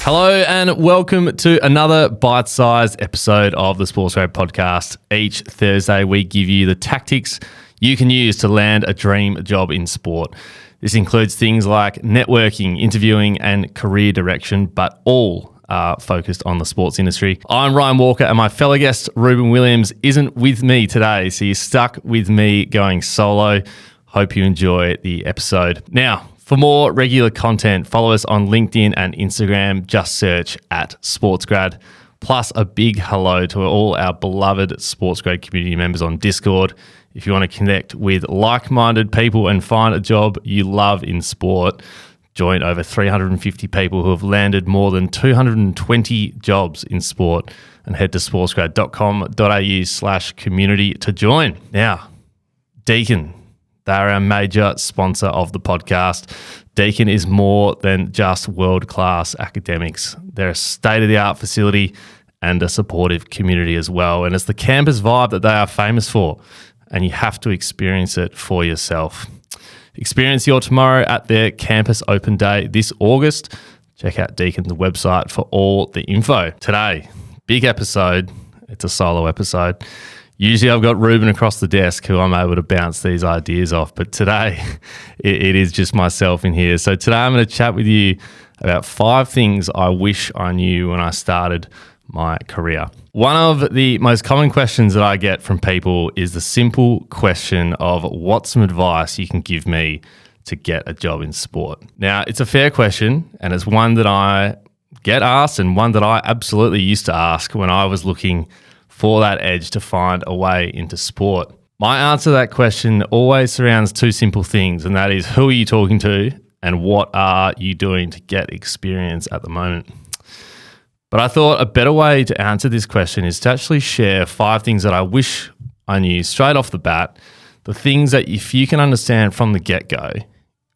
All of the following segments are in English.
Hello and welcome to another bite-sized episode of the SportsGrad podcast. Each Thursday we give you the tactics you can use to land a dream job in sport. This includes things like networking, interviewing and career direction, but all are focused on the sports industry. I'm Ryan Walker and my fellow guest Ruben Williams isn't with me today, so you're stuck with me going solo. Hope you enjoy the episode. Now, for more regular content, follow us on LinkedIn and Instagram. Just search at SportsGrad. Plus, a big hello to all our beloved SportsGrad community members on Discord. If you want to connect with like-minded people and find a job you love in sport, join over 350 people who have landed more than 220 jobs in sport and head to sportsgrad.com.au/community to join. Now, Deakin. They're our major sponsor of the podcast. Deakin is more than just world-class academics. They're a state-of-the-art facility and a supportive community as well. And it's the campus vibe that they are famous for, and you have to experience it for yourself. Experience your tomorrow at their campus open day this August. Check out Deakin's website for all the info. Today, big episode. It's a solo episode. Usually I've got Ruben across the desk who I'm able to bounce these ideas off, but today it is just myself in here. So today I'm going to chat with you about 5 things I wish I knew when I started my career. One of the most common questions that I get from people is the simple question of what's some advice you can give me to get a job in sport? Now, it's a fair question and it's one that I get asked and one that I absolutely used to ask when I was looking for that edge to find a way into sport. My answer to that question always surrounds 2 simple things, and that is who are you talking to and what are you doing to get experience at the moment? But I thought a better way to answer this question is to actually share 5 things that I wish I knew straight off the bat, the things that if you can understand from the get-go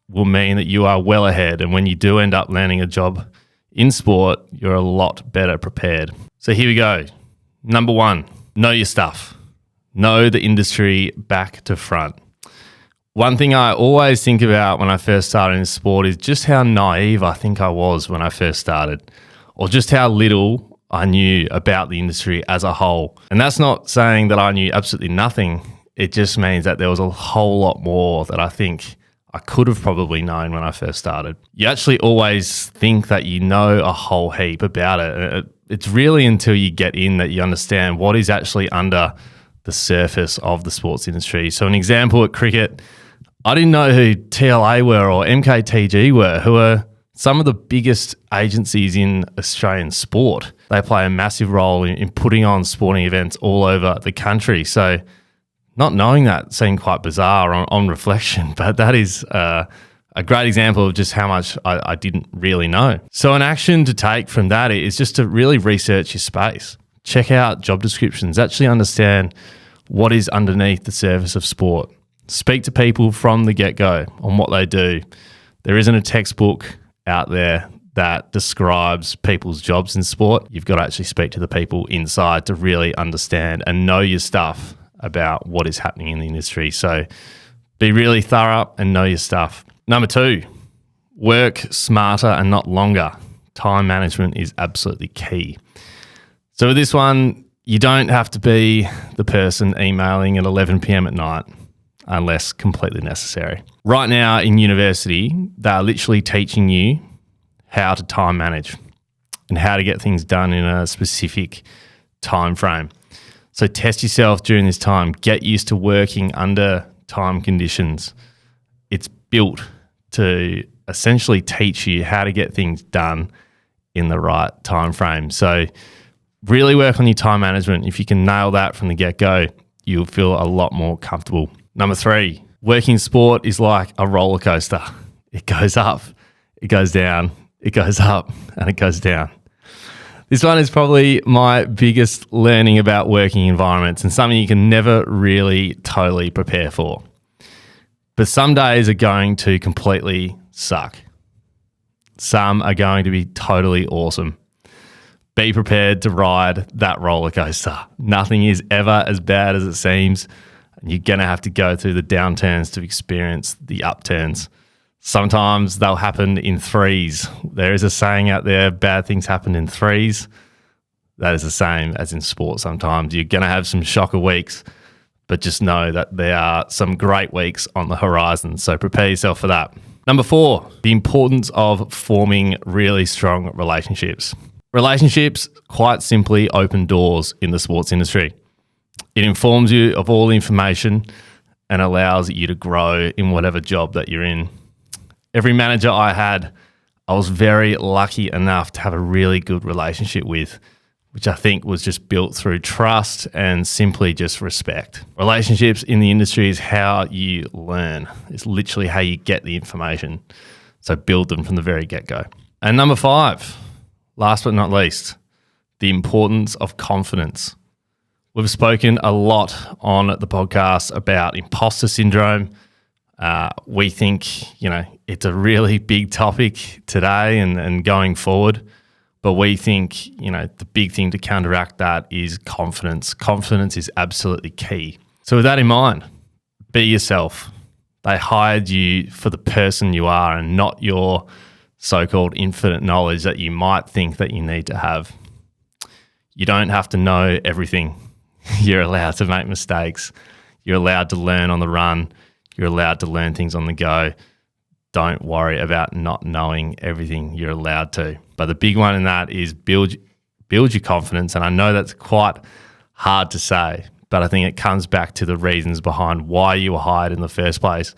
will mean that you are well ahead, and when you do end up landing a job in sport, you're a lot better prepared. So here we go. Number 1, know your stuff. Know the industry back to front. One thing I always think about when I first started in sport is just how naive I think I was when I first started, or just how little I knew about the industry as a whole. And that's not saying that I knew absolutely nothing. It just means that there was a whole lot more that I think I could have probably known when I first started. You actually always think that you know a whole heap about it. It's really until you get in that you understand what is actually under the surface of the sports industry. So an example at cricket, I didn't know who TLA were or MKTG were, who are some of the biggest agencies in Australian sport. They play a massive role in putting on sporting events all over the country. So not knowing that seemed quite bizarre on reflection, but that is a great example of just how much I didn't really know. So an action to take from that is just to really research your space. Check out job descriptions, actually understand what is underneath the surface of sport. Speak to people from the get-go on what they do. There isn't a textbook out there that describes people's jobs in sport. You've got to actually speak to the people inside to really understand and know your stuff about what is happening in the industry. So be really thorough and know your stuff. Number 2, work smarter and not longer. Time management is absolutely key. So with this one, you don't have to be the person emailing at 11 p.m. at night unless completely necessary. Right now in university, they're literally teaching you how to time manage and how to get things done in a specific time frame. So test yourself during this time. Get used to working under time conditions. It's built to essentially teach you how to get things done in the right time frame. So really work on your time management. If you can nail that from the get-go, you'll feel a lot more comfortable. Number 3, working sport is like a roller coaster. It goes up, it goes down, it goes up, and it goes down. This one is probably my biggest learning about working environments and something you can never really totally prepare for. But some days are going to completely suck. Some are going to be totally awesome. Be prepared to ride that roller coaster. Nothing is ever as bad as it seems. And you're going to have to go through the downturns to experience the upturns. Sometimes they'll happen in threes. There is a saying out there, bad things happen in threes. That is the same as in sport sometimes. You're going to have some shocker weeks, but just know that there are some great weeks on the horizon. So prepare yourself for that. Number 4, the importance of forming really strong relationships. Relationships quite simply open doors in the sports industry. It informs you of all the information and allows you to grow in whatever job that you're in. Every manager I had, I was very lucky enough to have a really good relationship with, which I think was just built through trust and simply just respect. Relationships in the industry is how you learn. It's literally how you get the information. So build them from the very get-go. And number 5, last but not least, the importance of confidence. We've spoken a lot on the podcast about imposter syndrome. We think, it's a really big topic today and going forward. But we think, the big thing to counteract that is confidence. Confidence is absolutely key. So with that in mind, be yourself. They hired you for the person you are and not your so-called infinite knowledge that you might think that you need to have. You don't have to know everything. You're allowed to make mistakes. You're allowed to learn on the run. You're allowed to learn things on the go. Don't worry about not knowing everything. You're allowed to. But the big one in that is build your confidence. And I know that's quite hard to say, but I think it comes back to the reasons behind why you were hired in the first place.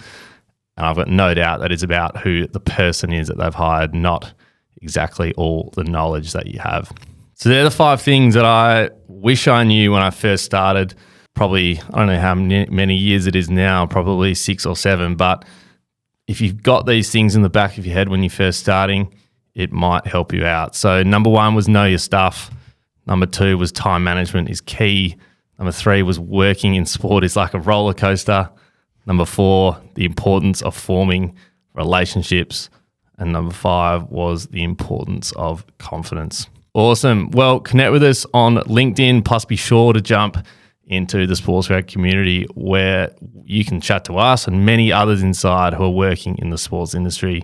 And I've got no doubt that it's about who the person is that they've hired, not exactly all the knowledge that you have. So they're the 5 things that I wish I knew when I first started. Probably, I don't know how many years it is now, probably 6 or 7. But if you've got these things in the back of your head when you're first starting, it might help you out. So number 1 was know your stuff. Number 2 was time management is key. Number 3 was working in sport is like a roller coaster. Number 4, the importance of forming relationships. And number 5 was the importance of confidence. Awesome. Well, connect with us on LinkedIn, plus be sure to jump into the SportsGrad community where you can chat to us and many others inside who are working in the sports industry.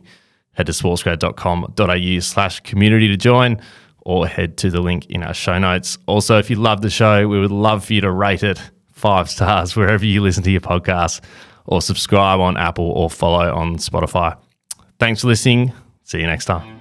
Head to sportsgrad.com.au/community to join, or head to the link in our show notes. Also, if you love the show, we would love for you to rate it 5 stars wherever you listen to your podcast, or subscribe on Apple or follow on Spotify. Thanks for listening. See you next time.